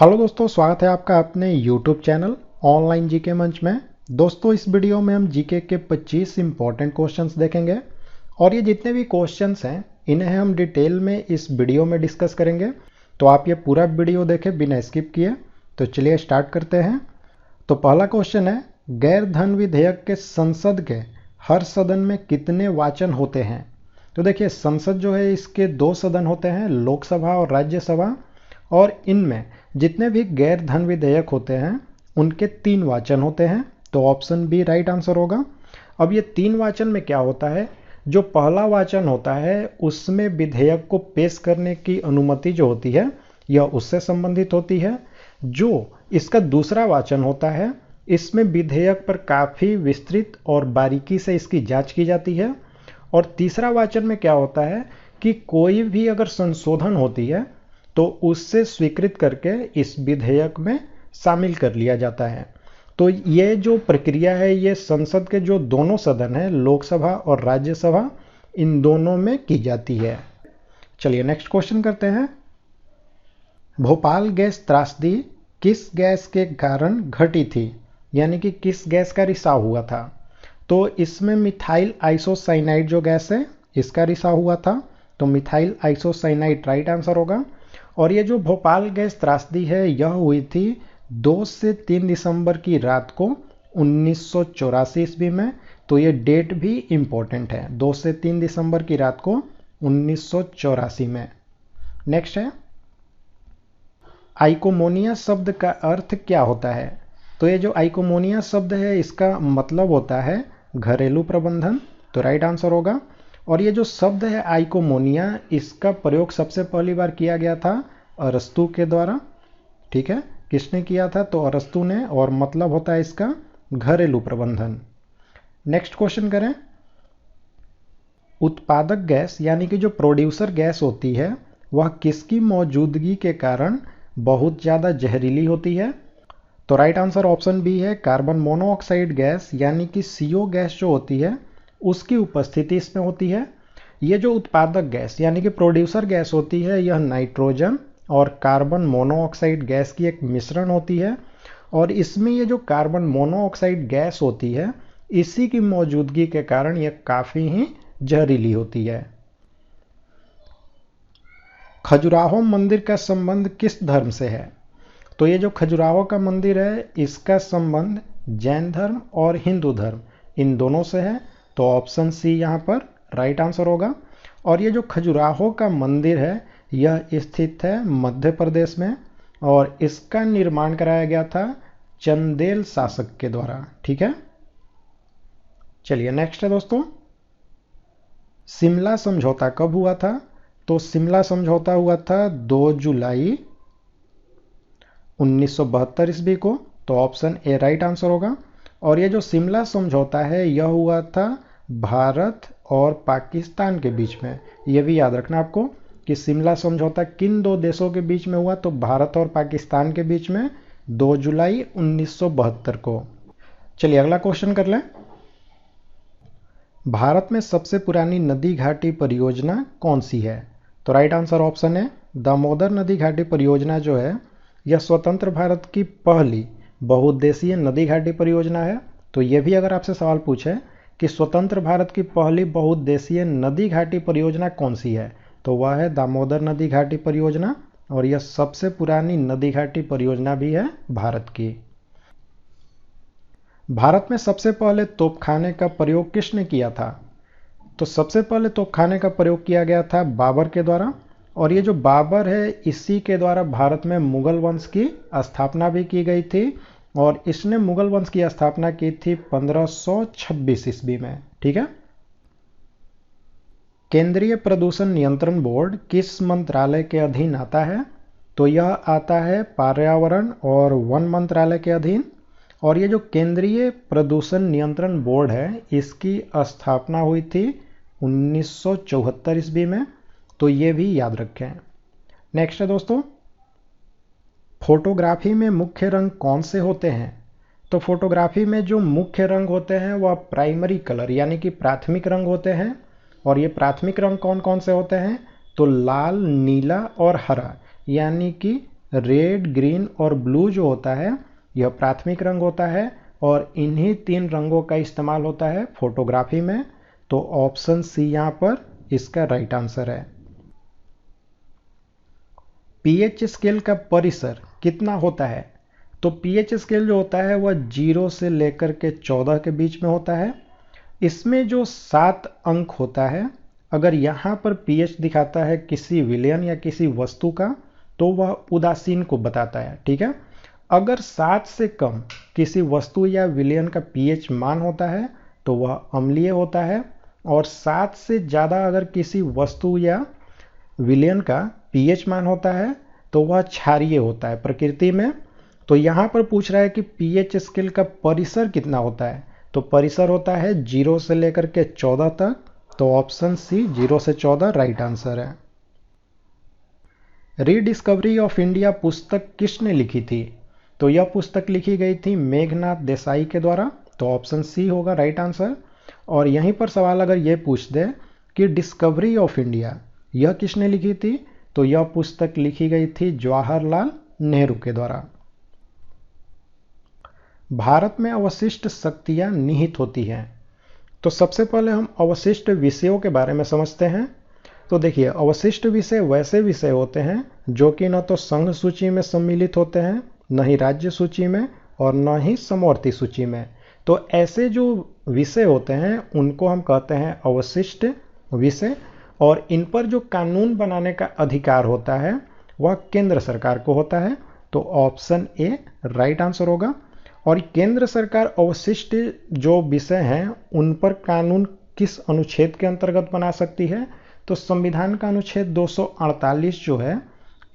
Hello दोस्तों, स्वागत है आपका अपने YouTube चैनल ऑनलाइन जीके मंच में। दोस्तों, इस वीडियो में हम जीके के 25 इंपॉर्टेंट क्वेश्चंस देखेंगे और ये जितने भी क्वेश्चंस हैं इन्हें हम डिटेल में इस वीडियो में डिस्कस करेंगे। तो आप ये पूरा वीडियो देखें बिना स्किप किए। तो चलिए स्टार्ट करते हैं। तो पहला क्वेश्चन है, गैर धन विधेयक के संसद के हर सदन में कितने वाचन होते हैं? तो देखिए, संसद जो है इसके 2 सदन होते हैं, लोकसभा और राज्यसभा, और इनमें जितने भी गैर धन विधेयक होते हैं उनके 3 वाचन होते हैं। तो ऑप्शन बी राइट आंसर होगा। अब ये 3 वाचन में क्या होता है, जो पहला वाचन होता है उसमें विधेयक को पेश करने की अनुमति जो होती है यह उससे संबंधित होती है। जो इसका दूसरा वाचन होता है इसमें विधेयक पर काफ़ी विस्तृत और बारीकी से इसकी जांच की जाती है। और तीसरा वाचन में क्या होता है कि कोई भी अगर संशोधन होती है तो उससे स्वीकृत करके इस विधेयक में शामिल कर लिया जाता है। तो ये जो प्रक्रिया है ये संसद के जो दोनों सदन हैं, लोकसभा और राज्यसभा, इन दोनों में की जाती है। चलिए नेक्स्ट क्वेश्चन करते हैं। भोपाल गैस त्रासदी किस गैस के कारण घटी थी, यानी कि किस गैस का रिसाव हुआ था? तो इसमें मिथाइल आइसोसाइनाइड जो गैस है इसका रिसाव हुआ था। तो मिथाइल आइसोसाइनाइड राइट आंसर होगा। और ये जो भोपाल गैस त्रासदी है यह हुई थी 2 से 3 दिसंबर की रात को 1984 ईस्वी में। तो ये डेट भी इम्पोर्टेंट है, 2 से 3 दिसंबर की रात को 1984 में। नेक्स्ट है, आइकोमोनिया शब्द का अर्थ क्या होता है? तो ये जो आइकोमोनिया शब्द है इसका मतलब होता है घरेलू प्रबंधन। तो राइट आंसर होगा। और ये जो शब्द है आइकोमोनिया, इसका प्रयोग सबसे पहली बार किया गया था अरस्तु के द्वारा। ठीक है, किसने किया था? तो अरस्तु ने, और मतलब होता है इसका घरेलू प्रबंधन। नेक्स्ट क्वेश्चन करें। उत्पादक गैस यानी कि जो प्रोड्यूसर गैस होती है वह किसकी मौजूदगी के कारण बहुत ज़्यादा जहरीली होती है? तो राइट आंसर ऑप्शन बी है, कार्बन मोनोऑक्साइड गैस यानी कि CO गैस जो होती है उसकी उपस्थिति इसमें होती है। ये जो उत्पादक गैस यानी कि प्रोड्यूसर गैस होती है यह नाइट्रोजन और कार्बन मोनोऑक्साइड गैस की एक मिश्रण होती है। और इसमें ये जो कार्बन मोनोऑक्साइड गैस होती है इसी की मौजूदगी के कारण यह काफ़ी ही जहरीली होती है। खजुराहो मंदिर का संबंध किस धर्म से है? तो ये जो खजुराहो का मंदिर है इसका संबंध जैन धर्म और हिंदू धर्म इन दोनों से है। तो ऑप्शन सी यहाँ पर राइट आंसर होगा। और ये जो खजुराहो का मंदिर है यह स्थित है मध्य प्रदेश में और इसका निर्माण कराया गया था चंदेल शासक के द्वारा। ठीक है, चलिए नेक्स्ट है दोस्तों, शिमला समझौता कब हुआ था? तो शिमला समझौता हुआ था 2 जुलाई 1972 ईस्वी को। तो ऑप्शन ए राइट आंसर होगा। और ये जो शिमला समझौता है यह हुआ था भारत और पाकिस्तान के बीच में। यह भी याद रखना आपको कि शिमला समझौता किन 2 देशों के बीच में हुआ, तो भारत और पाकिस्तान के बीच में 2 जुलाई 1972 को। चलिए अगला क्वेश्चन कर लें। भारत में सबसे पुरानी नदी घाटी परियोजना कौन सी है? तो राइट आंसर ऑप्शन है दामोदर नदी घाटी परियोजना जो है यह स्वतंत्र भारत की पहली बहुउद्देशीय नदी घाटी परियोजना है। तो यह भी अगर आपसे सवाल पूछे कि स्वतंत्र भारत की पहली बहुउद्देशीय नदी घाटी परियोजना कौन सी है, तो वह है दामोदर नदी घाटी परियोजना। और यह सबसे पुरानी नदी घाटी परियोजना भी है भारत की। भारत में सबसे पहले तोपखाने का प्रयोग किसने किया था? तो सबसे पहले तोपखाने का प्रयोग किया गया था बाबर के द्वारा। और ये जो बाबर है इसी के द्वारा भारत में मुगल वंश की स्थापना भी की गई थी। और इसने मुगल वंश की स्थापना की थी 1526 ईस्वी में। ठीक है, केंद्रीय प्रदूषण नियंत्रण बोर्ड किस मंत्रालय के अधीन आता है? तो यह आता है पर्यावरण और वन मंत्रालय के अधीन। और ये जो केंद्रीय प्रदूषण नियंत्रण बोर्ड है इसकी स्थापना हुई थी 1974 ईस्वी में। तो ये भी याद रखें। नेक्स्ट है दोस्तों, फोटोग्राफी में मुख्य रंग कौन से होते हैं? तो फोटोग्राफी में जो मुख्य रंग होते हैं वह प्राइमरी कलर यानी कि प्राथमिक रंग होते हैं। और ये प्राथमिक रंग कौन कौन से होते हैं? तो लाल, नीला और हरा, यानी कि रेड, ग्रीन और ब्लू जो होता है यह प्राथमिक रंग होता है और इन्हीं 3 रंगों का इस्तेमाल होता है फोटोग्राफी में। तो ऑप्शन सी यहाँ पर इसका राइट आंसर है। पीएच स्केल का परिसर कितना होता है? तो पीएच स्केल जो होता है वह 0 से लेकर के 14 के बीच में होता है। इसमें जो 7 अंक होता है, अगर यहाँ पर पीएच दिखाता है किसी विलयन या किसी वस्तु का तो वह उदासीन को बताता है, ठीक है। अगर 7 से कम किसी वस्तु या विलयन का पीएच मान होता है तो वह अम्लीय होता है, और 7 से ज़्यादा अगर किसी वस्तु या विलयन का पीएच मान होता है तो वह क्षारीय होता है प्रकृति में। तो यहाँ पर पूछ रहा है कि पीएच स्केल का परिसर कितना होता है, तो परिसर होता है 0 से लेकर के 14 तक। तो ऑप्शन सी 0 से 14 राइट आंसर है। रीडिस्कवरी ऑफ इंडिया पुस्तक किसने लिखी थी? तो यह पुस्तक लिखी गई थी मेघनाथ देसाई के द्वारा। तो ऑप्शन सी होगा राइट आंसर। और यहीं पर सवाल अगर ये पूछ दे कि डिस्कवरी ऑफ इंडिया यह किसने लिखी थी, तो यह पुस्तक लिखी गई थी जवाहरलाल नेहरू के द्वारा। भारत में अवशिष्ट शक्तियां निहित होती हैं। तो सबसे पहले हम अवशिष्ट विषयों के बारे में समझते हैं। तो देखिए, अवशिष्ट विषय वैसे विषय होते हैं जो कि न तो संघ सूची में सम्मिलित होते हैं, न ही राज्य सूची में और न ही समवर्ती सूची में। तो ऐसे जो विषय होते हैं उनको हम कहते हैं अवशिष्ट विषय, और इन पर जो कानून बनाने का अधिकार होता है वह केंद्र सरकार को होता है। तो ऑप्शन ए राइट आंसर होगा। और केंद्र सरकार अवशिष्ट जो विषय हैं उन पर कानून किस अनुच्छेद के अंतर्गत बना सकती है? तो संविधान का अनुच्छेद 248 जो है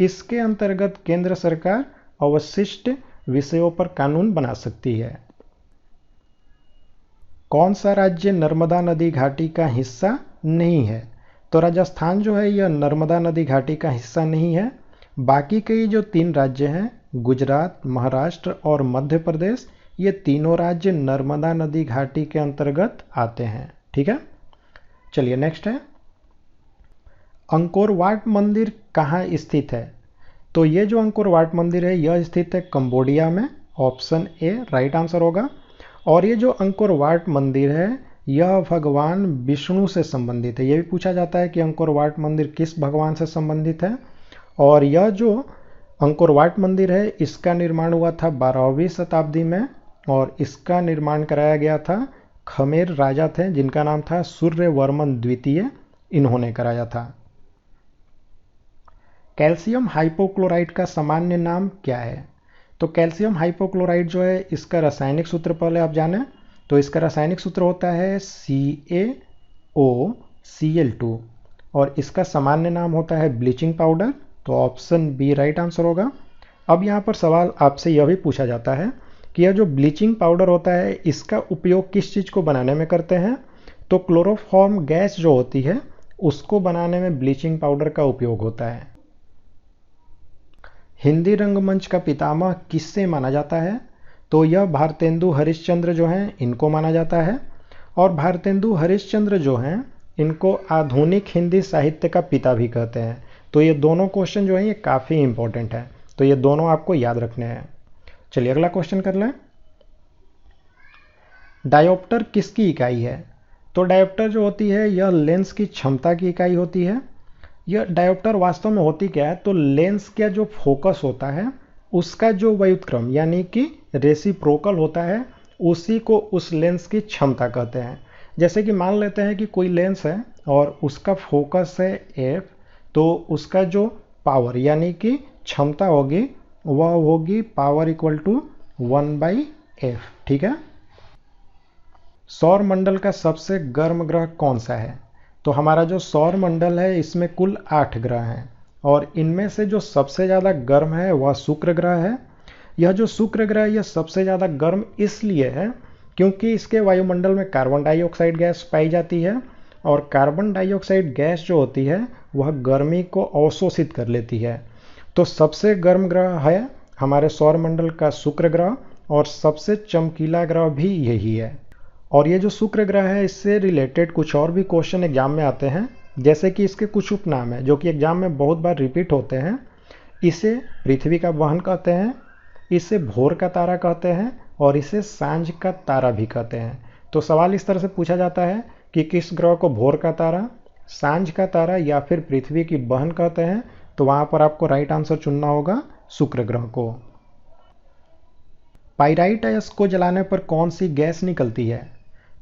इसके अंतर्गत केंद्र सरकार अवशिष्ट विषयों पर कानून बना सकती है। कौन सा राज्य नर्मदा नदी घाटी का हिस्सा नहीं है? तो राजस्थान जो है यह नर्मदा नदी घाटी का हिस्सा नहीं है। बाकी के जो 3 राज्य हैं, गुजरात, महाराष्ट्र और मध्य प्रदेश, ये तीनों राज्य नर्मदा नदी घाटी के अंतर्गत आते हैं, ठीक है। चलिए नेक्स्ट है, अंकोर वाट मंदिर कहाँ स्थित है? तो ये जो अंकोर वाट मंदिर है यह स्थित है कंबोडिया में। ऑप्शन ए राइट आंसर होगा। और ये जो अंकोर वाट मंदिर है यह भगवान विष्णु से संबंधित है। यह भी पूछा जाता है कि अंकोर वाट मंदिर किस भगवान से संबंधित है। और यह जो अंकोर वाट मंदिर है इसका निर्माण हुआ था 12वीं शताब्दी में, और इसका निर्माण कराया गया था खमेर राजा थे जिनका नाम था सूर्यवर्मन द्वितीय, इन्होंने कराया था। कैल्शियम हाइपोक्लोराइट का सामान्य नाम क्या है? तो कैल्शियम हाइपोक्लोराइट जो है इसका रासायनिक सूत्र पहले आप जानें। तो इसका रासायनिक सूत्र होता है CaOCl2 और इसका सामान्य नाम होता है ब्लीचिंग पाउडर। तो ऑप्शन बी राइट आंसर होगा। अब यहाँ पर सवाल आपसे यह भी पूछा जाता है कि यह जो ब्लीचिंग पाउडर होता है इसका उपयोग किस चीज़ को बनाने में करते हैं? तो क्लोरोफॉर्म गैस जो होती है उसको बनाने में ब्लीचिंग पाउडर का उपयोग होता है। हिंदी रंगमंच का पितामह किससे माना जाता है? तो यह भारतेंदु हरिश्चंद्र जो हैं इनको माना जाता है। और भारतेंदु हरिश्चंद्र जो हैं इनको आधुनिक हिंदी साहित्य का पिता भी कहते हैं। तो ये दोनों क्वेश्चन जो हैं ये काफ़ी इंपॉर्टेंट हैं, तो ये दोनों आपको याद रखने हैं। चलिए अगला क्वेश्चन कर लें। डायोप्टर किसकी इकाई है? तो डायोप्टर जो होती है यह लेंस की क्षमता की इकाई होती है। यह डायोप्टर वास्तव में होती क्या है? तो लेंस का जो फोकस होता है उसका जो व्युत्क्रम यानी कि रेसिप्रोकल होता है उसी को उस लेंस की क्षमता कहते हैं। जैसे कि मान लेते हैं कि कोई लेंस है और उसका फोकस है f, तो उसका जो पावर यानी कि क्षमता होगी वह होगी पावर इक्वल टू 1/f, ठीक है। सौर मंडल का सबसे गर्म ग्रह कौन सा है? तो हमारा जो सौर मंडल है इसमें कुल 8 ग्रह हैं और इनमें से जो सबसे ज़्यादा गर्म है वह शुक्र ग्रह है। यह जो शुक्र ग्रह यह सबसे ज़्यादा गर्म इसलिए है क्योंकि इसके वायुमंडल में कार्बन डाइऑक्साइड गैस पाई जाती है और कार्बन डाइऑक्साइड गैस जो होती है वह गर्मी को अवशोषित कर लेती है। तो सबसे गर्म ग्रह है हमारे सौर मंडल का शुक्र ग्रह और सबसे चमकीला ग्रह भी यही है। और ये जो शुक्र ग्रह है इससे रिलेटेड कुछ और भी क्वेश्चन एग्जाम में आते हैं, जैसे कि इसके कुछ उपनाम हैं जो कि एग्जाम में बहुत बार रिपीट होते हैं। इसे पृथ्वी का वाहन कहते हैं, इसे भोर का तारा कहते हैं और इसे सांझ का तारा भी कहते हैं। तो सवाल इस तरह से पूछा जाता है कि किस ग्रह को भोर का तारा, सांझ का तारा या फिर पृथ्वी की बहन कहते हैं, तो वहां पर आपको राइट आंसर चुनना होगा शुक्र ग्रह को। पाइराइट अयस्क को जलाने पर कौन सी गैस निकलती है?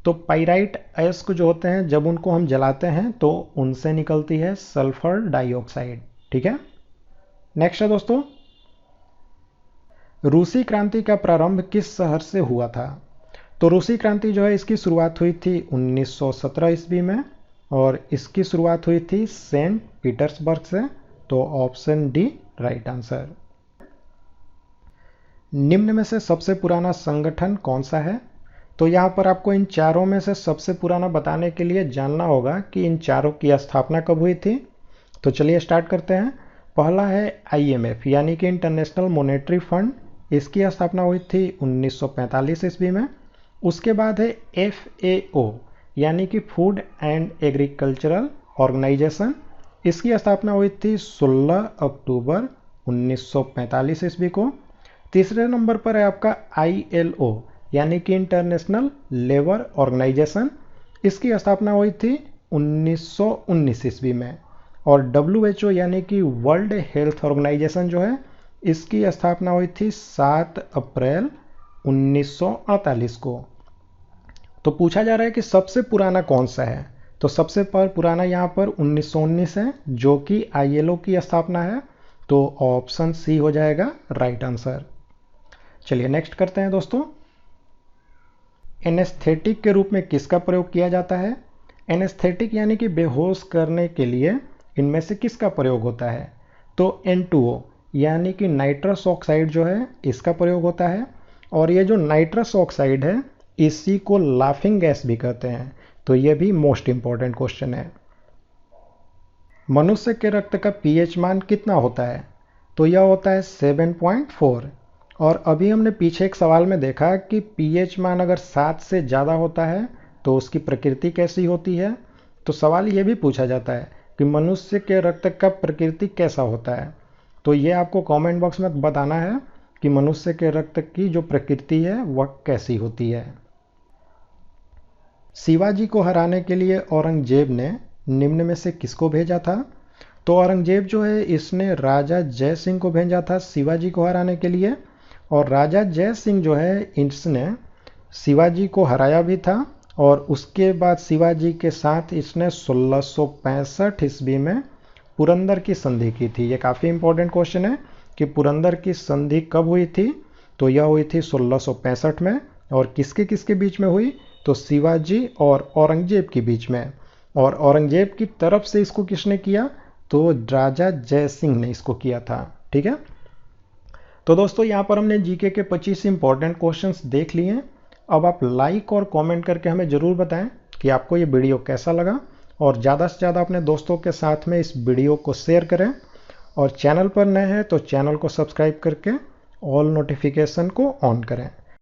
तो पाइराइट अयस्क जो होते हैं जब उनको हम जलाते हैं तो उनसे निकलती है सल्फर डाइऑक्साइड। ठीक है, नेक्स्ट है दोस्तों, रूसी क्रांति का प्रारंभ किस शहर से हुआ था? तो रूसी क्रांति जो है इसकी शुरुआत हुई थी 1917 ईस्वी में और इसकी शुरुआत हुई थी सेंट पीटर्सबर्ग से। तो ऑप्शन डी राइट आंसर। निम्न में से सबसे पुराना संगठन कौन सा है? तो यहाँ पर आपको इन चारों में से सबसे पुराना बताने के लिए जानना होगा कि इन चारों की स्थापना कब हुई थी। तो चलिए स्टार्ट करते हैं। पहला है IMF यानी कि इंटरनेशनल मॉनेटरी फंड, इसकी स्थापना हुई थी 1945 ईस्वी में। उसके बाद है FAO यानी कि फूड एंड एग्रीकल्चरल ऑर्गेनाइजेशन, इसकी स्थापना हुई थी 16 अक्टूबर 1945 ईस्वी को। तीसरे नंबर पर है आपका ILO यानी कि इंटरनेशनल लेबर ऑर्गेनाइजेशन, इसकी स्थापना हुई थी 1919 ईस्वी में। और WHO यानी कि वर्ल्ड हेल्थ ऑर्गेनाइजेशन जो है इसकी स्थापना हुई थी 7 अप्रैल 1948 को। तो पूछा जा रहा है कि सबसे पुराना कौन सा है? तो सबसे पुराना यहाँ पर 1919 है जो कि ILO की स्थापना है। तो ऑप्शन सी हो जाएगा राइट आंसर। चलिए नेक्स्ट करते हैं दोस्तों। एनेस्थेटिक के रूप में किसका प्रयोग किया जाता है? एनेस्थेटिक यानी कि बेहोश करने के लिए इनमें से किसका प्रयोग होता है? तो N2O यानी कि नाइट्रस ऑक्साइड जो है इसका प्रयोग होता है। और ये जो नाइट्रस ऑक्साइड है इसी को लाफिंग गैस भी कहते हैं। तो ये भी मोस्ट इंपॉर्टेंट क्वेश्चन है। मनुष्य के रक्त का pH मान कितना होता है? तो यह होता है 7.4। और अभी हमने पीछे एक सवाल में देखा कि pH मान अगर 7 से ज़्यादा होता है तो उसकी प्रकृति कैसी होती है। तो सवाल ये भी पूछा जाता है कि मनुष्य के रक्त का प्रकृति कैसा होता है। तो ये आपको कमेंट बॉक्स में बताना है कि मनुष्य के रक्त की जो प्रकृति है वह कैसी होती है। शिवाजी को हराने के लिए औरंगजेब ने निम्न में से किसको भेजा था? तो औरंगजेब जो है इसने राजा जय सिंह को भेजा था शिवाजी को हराने के लिए। और राजा जय सिंह जो है इसने शिवाजी को हराया भी था और उसके बाद शिवाजी के साथ इसने 1665 ईस्वी में पुरंदर की संधि की थी। ये काफ़ी इंपॉर्टेंट क्वेश्चन है कि पुरंदर की संधि कब हुई थी। तो यह हुई थी 1665 में। और किसके किसके बीच में हुई? तो शिवाजी और औरंगजेब के बीच में। और औरंगजेब की तरफ से इसको किसने किया? तो राजा जय सिंह ने इसको किया था। ठीक है, तो दोस्तों यहाँ पर हमने जीके के 25 इंपॉर्टेंट क्वेश्चंस देख लिए हैं। अब आप लाइक और कमेंट करके हमें ज़रूर बताएं कि आपको ये वीडियो कैसा लगा और ज़्यादा से ज़्यादा अपने दोस्तों के साथ में इस वीडियो को शेयर करें। और चैनल पर नए हैं तो चैनल को सब्सक्राइब करके ऑल नोटिफिकेशन को ऑन करें।